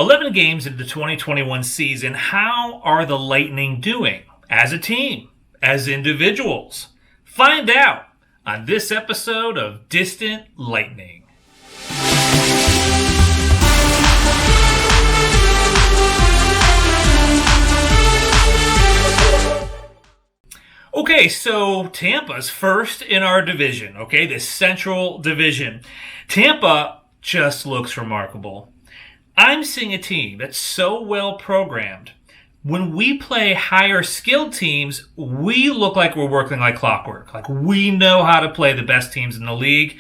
11 games into the 2021 season, how are the Lightning doing? As a team, as individuals? Find out on this episode of Distant Lightning. Okay, so Tampa's first in our division, okay, the Central Division. Tampa just looks remarkable. I'm seeing a team that's so well programmed. When we play higher skilled teams, we look like we're working like clockwork. Like we know how to play the best teams in the league,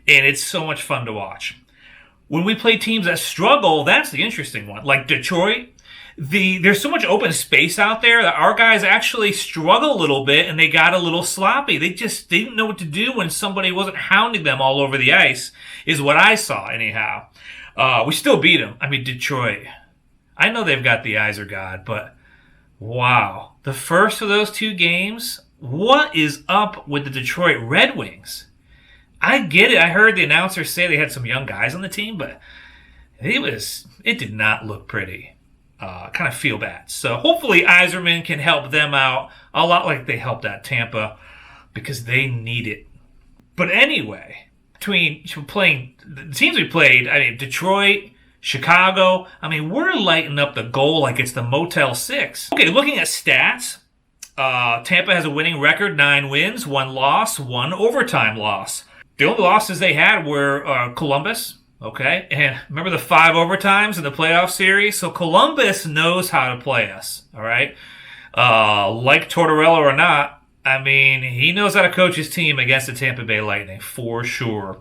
and it's so much fun to watch. When we play teams that struggle, that's the interesting one. Like Detroit, there's so much open space out there that our guys actually struggle a little bit, and they got a little sloppy. They didn't know what to do when somebody wasn't hounding them all over the ice, is what I saw anyhow. We still beat them. I mean, Detroit, I know they've got the eyes of God, but wow. The first of those two games, what is up with the Detroit Red Wings? I get it. I heard the announcers say they had some young guys on the team, but it did not look pretty. Kind of feel bad. So hopefully Yzerman can help them out a lot like they helped out Tampa because they need it. But anyway, between playing the teams we played, I mean, Detroit, Chicago, I mean, we're lighting up the goal like it's the Motel 6. Okay, looking at stats, Tampa has a winning record, 9 wins, 1 loss, 1 overtime loss. The only losses they had were Columbus, okay, and remember the 5 overtimes in the playoff series? So Columbus knows how to play us, all right? Like Tortorella or not, I mean, he knows how to coach his team against the Tampa Bay Lightning, for sure.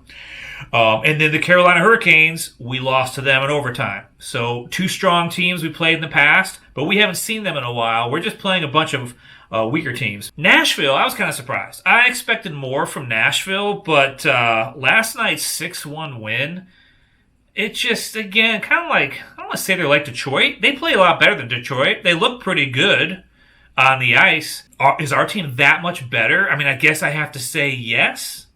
And then the Carolina Hurricanes, we lost to them in overtime. So 2 strong teams we played in the past, but we haven't seen them in a while. We're just playing a bunch of weaker teams. Nashville, I was kind of surprised. I expected more from Nashville, but last night's 6-1 win, it just, again, kind of like, I don't want to say they're like Detroit. They play a lot better than Detroit. They look pretty good on the ice. Is our team that much better? I mean, I guess I have to say yes.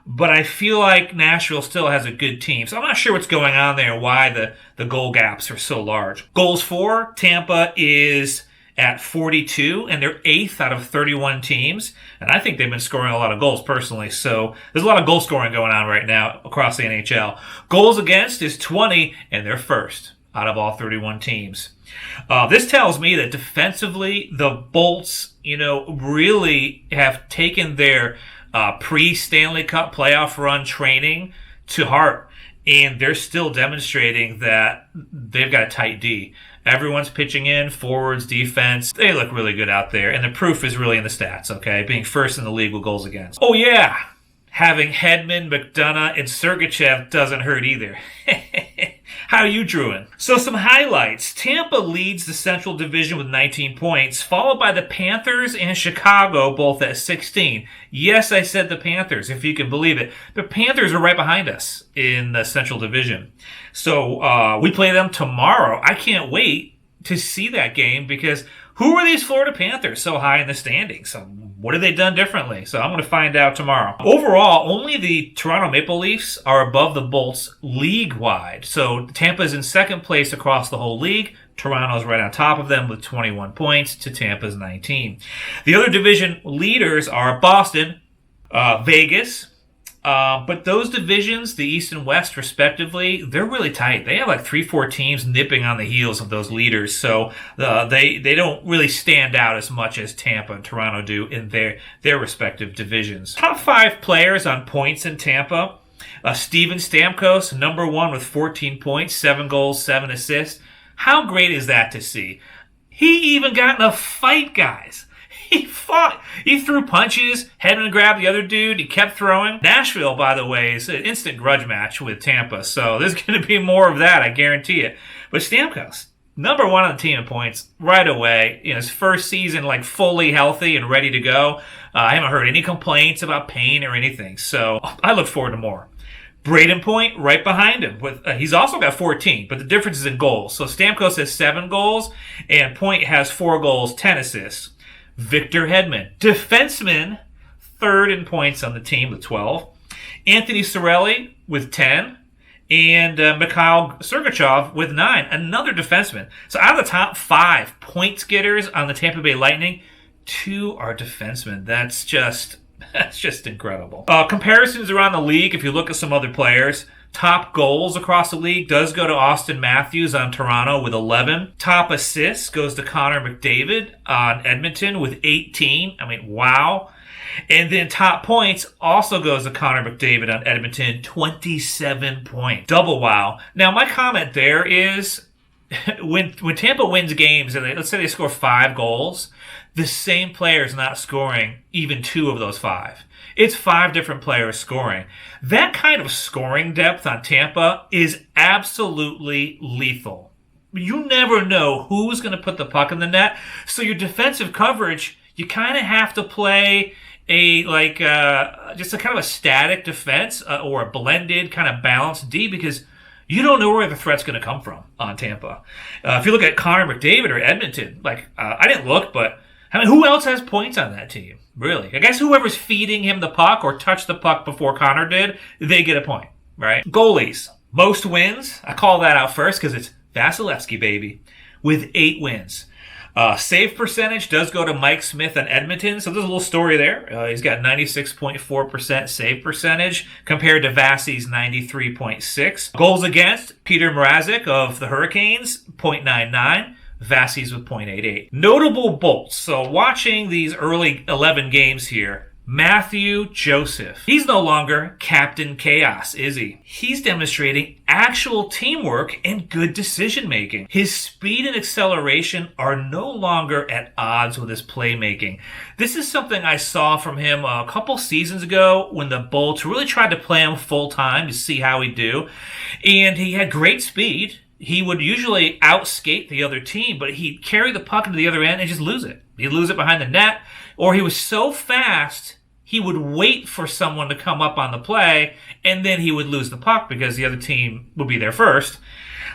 But I feel like Nashville still has a good team. So I'm not sure what's going on there and why the goal gaps are so large. Goals for, Tampa is at 42, and they're 8th out of 31 teams. And I think they've been scoring a lot of goals personally. So there's a lot of goal scoring going on right now across the NHL. Goals against is 20, and they're 1st out of all 31 teams. This tells me that defensively, the Bolts, really have taken their pre-Stanley Cup playoff run training to heart. And they're still demonstrating that they've got a tight D. Everyone's pitching in, forwards, defense. They look really good out there. And the proof is really in the stats, okay? Being 1st in the league with goals against. Oh, yeah. Having Hedman, McDonough, and Sergachev doesn't hurt either. How you doing? So some highlights. Tampa leads the Central Division with 19 points, followed by the Panthers and Chicago, both at 16. Yes, I said the Panthers, if you can believe it. The Panthers are right behind us in the Central Division. So we play them tomorrow. I can't wait to see that game because who are these Florida Panthers so high in the standings? So what have they done differently? So I'm going to find out tomorrow. Overall, only the Toronto Maple Leafs are above the Bolts league-wide. So Tampa is in 2nd place across the whole league. Toronto's right on top of them with 21 points to Tampa's 19. The other division leaders are Boston, Vegas, but those divisions, the East and West respectively, they're really tight. They have like 3-4 teams nipping on the heels of those leaders. So they don't really stand out as much as Tampa and Toronto do in their respective divisions. Top 5 players on points in Tampa. Steven Stamkos, number 1 with 14 points, 7 goals, 7 assists. How great is that to see? He even got in a fight, guys. He fought. He threw punches. Hedman grabbed the other dude. He kept throwing. Nashville, by the way, is an instant grudge match with Tampa. So there's going to be more of that, I guarantee it. But Stamkos, number 1 on the team in points right away. His first season, like fully healthy and ready to go. I haven't heard any complaints about pain or anything. So I look forward to more. Brayden Point right behind him. He's also got 14, but the difference is in goals. So Stamkos has 7 goals, and Point has 4 goals, 10 assists. Victor Hedman, defenseman, 3rd in points on the team with 12. Anthony Cirelli with 10. and Mikhail Sergachev with 9, another defenseman. So out of the top 5 points getters on the Tampa Bay Lightning, 2 are defensemen. That's just incredible. Comparisons around the league, if you look at some other players, top goals across the league does go to Austin Matthews on Toronto with 11. Top assists goes to Connor McDavid on Edmonton with 18. I mean, wow. And then top points also goes to Connor McDavid on Edmonton, 27 points. Double wow. Now, my comment there is when Tampa wins games and let's say they score 5 goals, the same player is not scoring even 2 of those 5. It's 5 different players scoring. That kind of scoring depth on Tampa is absolutely lethal. You never know who's going to put the puck in the net. So your defensive coverage, you kind of have to play just a kind of a static defense or a blended kind of balanced D, because you don't know where the threat's going to come from on Tampa. If you look at Connor McDavid or Edmonton, I didn't look, but I mean, who else has points on that team? Really? I guess whoever's feeding him the puck or touched the puck before Connor did, they get a point, right? Goalies. Most wins. I call that out first because it's Vasilevskiy, baby, with 8 wins. Save percentage does go to Mike Smith on Edmonton, so there's a little story there. He's got 96.4% save percentage compared to Vasi's 93.6. Goals against, Peter Mrazek of the Hurricanes, .99. Vasi's with .88. Notable bolts. So watching these early 11 games here, Matthew Joseph. He's no longer Captain Chaos, is he? He's demonstrating actual teamwork and good decision making. His speed and acceleration are no longer at odds with his playmaking. This is something I saw from him a couple seasons ago when the Bolts really tried to play him full time to see how he'd do. And he had great speed. He would usually outskate the other team, but he'd carry the puck into the other end and just lose it. He'd lose it behind the net, or he was so fast, he would wait for someone to come up on the play, and then he would lose the puck because the other team would be there first.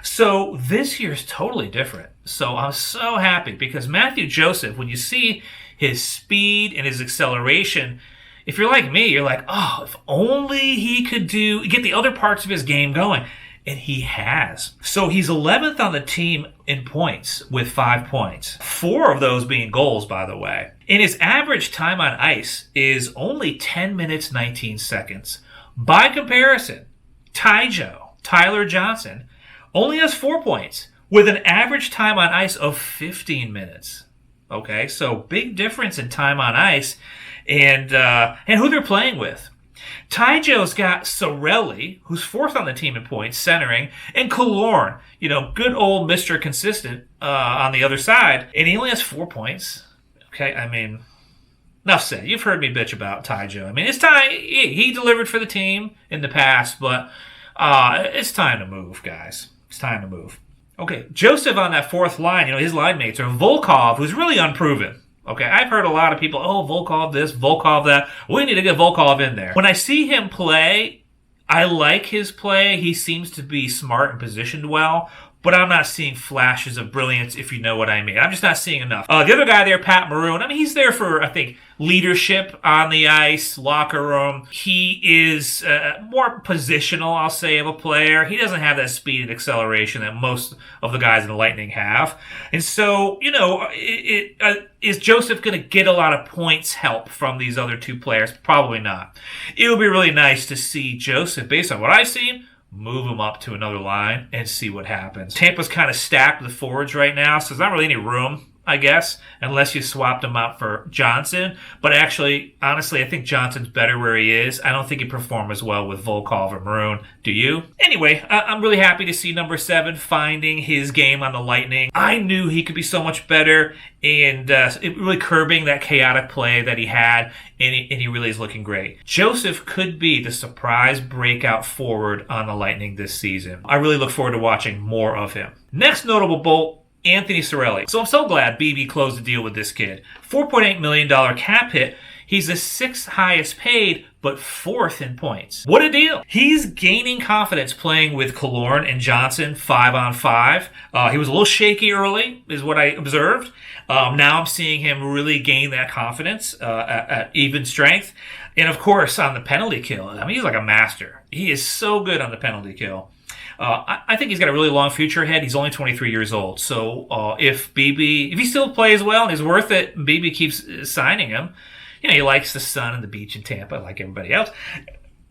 So this year's totally different. So I'm so happy because Matthew Joseph, when you see his speed and his acceleration, if you're like me, you're like, oh, if only he could get the other parts of his game going. And he has. So he's 11th on the team in points with 5 points. 4 of those being goals, by the way. And his average time on ice is only 10 minutes, 19 seconds. By comparison, Tyler Johnson, only has 4 points with an average time on ice of 15 minutes. Okay, so big difference in time on ice and who they're playing with. Tyjo's got Cirelli, who's 4th on the team in points, centering, and Killorn, good old Mr. Consistent on the other side, and he only has 4 points. Okay, I mean, enough said. You've heard me bitch about Tyjo. I mean, it's time. He delivered for the team in the past, but it's time to move, guys. It's time to move. Okay, Joseph on that 4th line, his line mates are Volkov, who's really unproven. Okay, I've heard a lot of people, Volkov this, Volkov that. We need to get Volkov in there. When I see him play, I like his play. He seems to be smart and positioned well, but I'm not seeing flashes of brilliance, if you know what I mean. I'm just not seeing enough. The other guy there, Pat Maroon, I mean, he's there for, I think, leadership on the ice, locker room. He is more positional, I'll say, of a player. He doesn't have that speed and acceleration that most of the guys in the Lightning have. And so, is Joseph going to get a lot of points help from these other 2 players? Probably not. It would be really nice to see Joseph, based on what I've seen, move him up to another line and see what happens. Tampa's kind of stacked with forwards right now, so there's not really any room, I guess, unless you swapped him out for Johnson. But actually, honestly, I think Johnson's better where he is. I don't think he'd perform as well with Volkov or Maroon. Do you? Anyway, I'm really happy to see number 7 finding his game on the Lightning. I knew he could be so much better, and really curbing that chaotic play that he had, and he really is looking great. Joseph could be the surprise breakout forward on the Lightning this season. I really look forward to watching more of him. Next notable bolt, Anthony Cirelli. So I'm so glad BB closed the deal with this kid. $4.8 million cap hit. He's the 6th highest paid, but 4th in points. What a deal. He's gaining confidence playing with Killorn and Johnson 5-on-5. He was a little shaky early, is what I observed. Now I'm seeing him really gain that confidence at even strength. And of course, on the penalty kill, I mean, he's like a master. He is so good on the penalty kill. I think he's got a really long future ahead. He's only 23 years old. So if he still plays well and is worth it, BB keeps signing him. He likes the sun and the beach in Tampa like everybody else.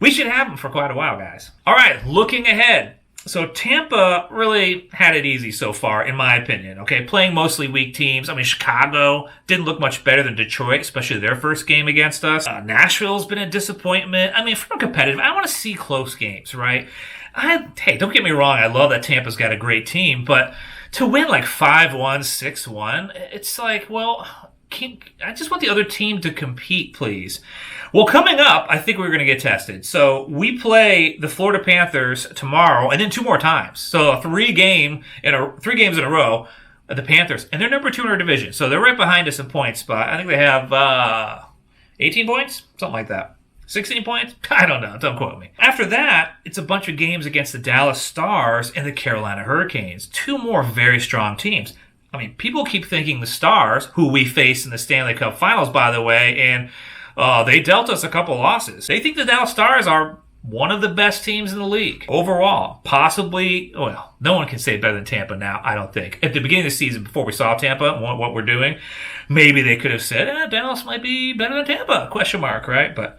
We should have him for quite a while, guys. All right, looking ahead. So Tampa really had it easy so far, in my opinion, okay? Playing mostly weak teams. I mean, Chicago didn't look much better than Detroit, especially their first game against us. Nashville's been a disappointment. I mean, from competitive, I want to see close games, right? Hey, don't get me wrong. I love that Tampa's got a great team, but to win like 5-1, 6-1, it's like, well, I just want the other team to compete, please. Well, coming up, I think we're going to get tested. So we play the Florida Panthers tomorrow, and then 2 more times. So 3 games in a row at the Panthers, and they're number 2 in our division. So they're right behind us in points spot. I think they have 18 points, something like that. 16 points? I don't know. Don't quote me. After that, it's a bunch of games against the Dallas Stars and the Carolina Hurricanes. 2 more very strong teams. I mean, people keep thinking the Stars, who we faced in the Stanley Cup Finals, by the way, and they dealt us a couple losses. They think the Dallas Stars are one of the best teams in the league overall. Possibly, well, no one can say better than Tampa now, I don't think. At the beginning of the season, before we saw Tampa, what we're doing, maybe they could have said, Dallas might be better than Tampa, question mark, right? But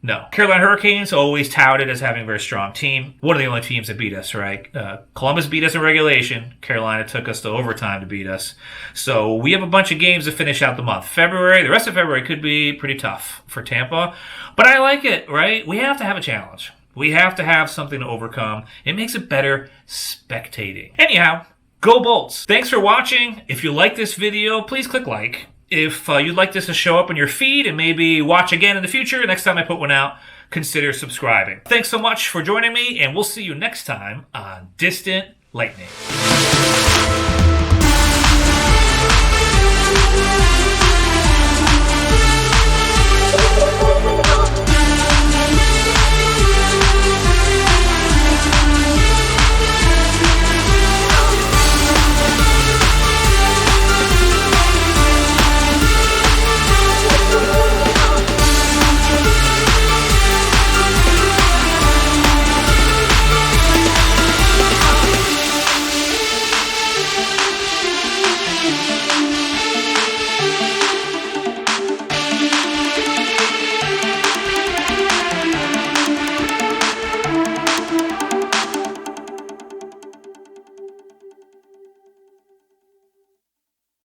no. Carolina Hurricanes, always touted as having a very strong team. One of the only teams that beat us, right? Columbus beat us in regulation. Carolina took us to overtime to beat us. So we have a bunch of games to finish out the month. The rest of February could be pretty tough for Tampa. But I like it, right? We have to have a challenge. We have to have something to overcome. It makes it better spectating. Anyhow, go Bolts. Thanks for watching. If you like this video, please click like. If you'd like this to show up in your feed and maybe watch again in the future, next time I put one out, consider subscribing. Thanks so much for joining me, and we'll see you next time on Distant Lightning.